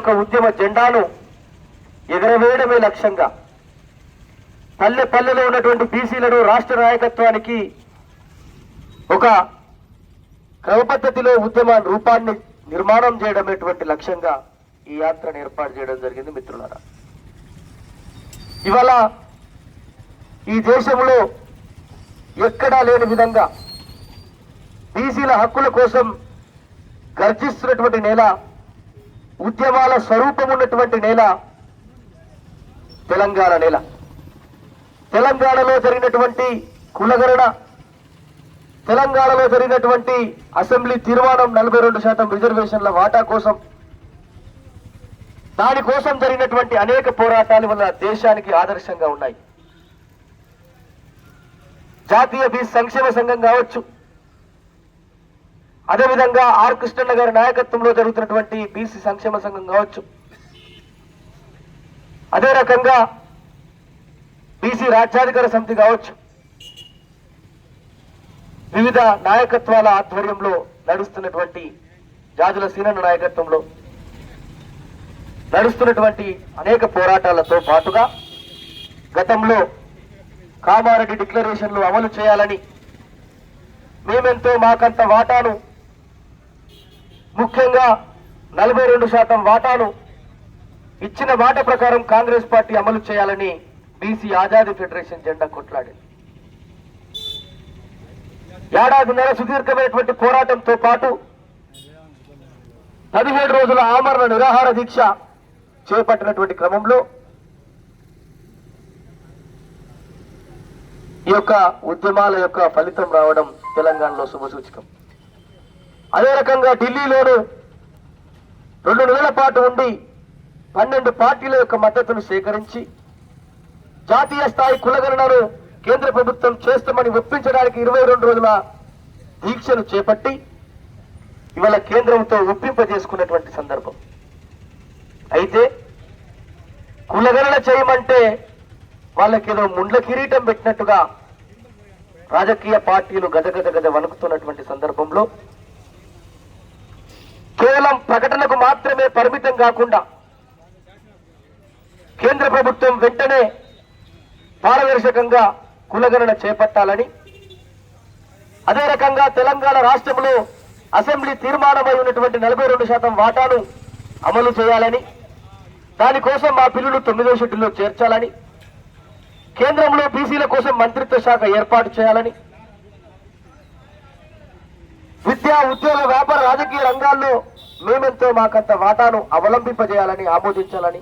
ఒక ఉద్యమ జెండాను ఎగరవేయడమే లక్ష్యంగా పల్లె పల్లెలో ఉన్నటువంటి బీసీలను రాష్ట్ర నాయకత్వానికి ఒక క్రమపద్ధతిలో ఉద్యమ రూపాన్ని నిర్మాణం చేయడమేటువంటి లక్ష్యంగా ఈ యాత్రను ఏర్పాటు చేయడం జరిగింది. మిత్రులారా, ఇవాళ ఈ దేశంలో ఎక్కడా లేని విధంగా బీసీల హక్కుల కోసం గర్జిస్తున్నటువంటి నేల, ఉద్యమాల స్వరూపం ఉన్నటువంటి నేల తెలంగాణ నేల. తెలంగాణలో జరిగినటువంటి కులగణన, తెలంగాణలో జరిగినటువంటి అసెంబ్లీ తీర్మానం 42% రిజర్వేషన్ల వాటా కోసం, దానికోసం జరిగినటువంటి అనేక పోరాటాలు వల్ల దేశానికి ఆదర్శంగా ఉన్నాయి. జాతీయ బీసీ సంక్షేమ సంఘం కావచ్చు, అదేవిధంగా ఆర్ కృష్ణన్న గారి నాయకత్వంలో జరుగుతున్నటువంటి బీసీ సంక్షేమ సంఘం కావచ్చు, అదే రకంగా బీసీ రాజ్యాధికార సమితి కావచ్చు, వివిధ నాయకత్వాల ఆధ్వర్యంలో నడుస్తున్నటువంటి జాజుల సీనన్న నాయకత్వంలో నడుస్తున్నటువంటి అనేక పోరాటాలతో పాటుగా గతంలో కామారెడ్డి డిక్లరేషన్లు అమలు చేయాలని, మేమెంతో మాకంత వాటాను, ముఖ్యంగా 42% వాటాను ఇచ్చిన మాట ప్రకారం కాంగ్రెస్ పార్టీ అమలు చేయాలని బీసీ ఆజాదీ ఫెడరేషన్ జెండా కొట్లాడింది. ఏడాదిన్నర సుదీర్ఘమైనటువంటి పోరాటంతో పాటు 17 రోజుల ఆమరణ నిరాహార దీక్ష చేపట్టినటువంటి క్రమంలో ఈ యొక్క ఉద్యమాల యొక్క ఫలితం రావడం తెలంగాణలో శుభసూచకం. అదే రకంగా ఢిల్లీలోనూ 2 నెలల పాటు ఉండి 12 పార్టీల యొక్క మద్దతును సేకరించి జాతీయ స్థాయి కులగణనను కేంద్ర ప్రభుత్వం చేస్తామని ఒప్పించడానికి 22 రోజుల దీక్షను చేపట్టి ఇవాళ కేంద్రంతో ఒప్పింపజేసుకున్నటువంటి సందర్భం. అయితే కులగణన చేయమంటే వాళ్ళకేదో ముండ్ల కిరీటం పెట్టినట్టుగా రాజకీయ పార్టీలు గజగజ వణుకుతున్నటువంటి సందర్భంలో కేవలం ప్రకటనకు మాత్రమే పరిమితం కాకుండా కేంద్ర ప్రభుత్వం వెంటనే పారదర్శకంగా కులగణన చేపట్టాలని, అదే రకంగా తెలంగాణ రాష్ట్రంలో అసెంబ్లీ తీర్మానమై ఉన్నటువంటి 42% వాటాను అమలు చేయాలని, దానికోసం మా బిల్లులు 9వ షెడ్యూల్లో చేర్చాలని, కేంద్రంలో బీసీల కోసం మంత్రిత్వ శాఖ ఏర్పాటు చేయాలని, విద్యా ఉద్యోగ వ్యాపార రాజకీయ రంగాల్లో మేమెంతో మాకంత వాటాను అవలంబింపజేయాలని, ఆమోదించాలని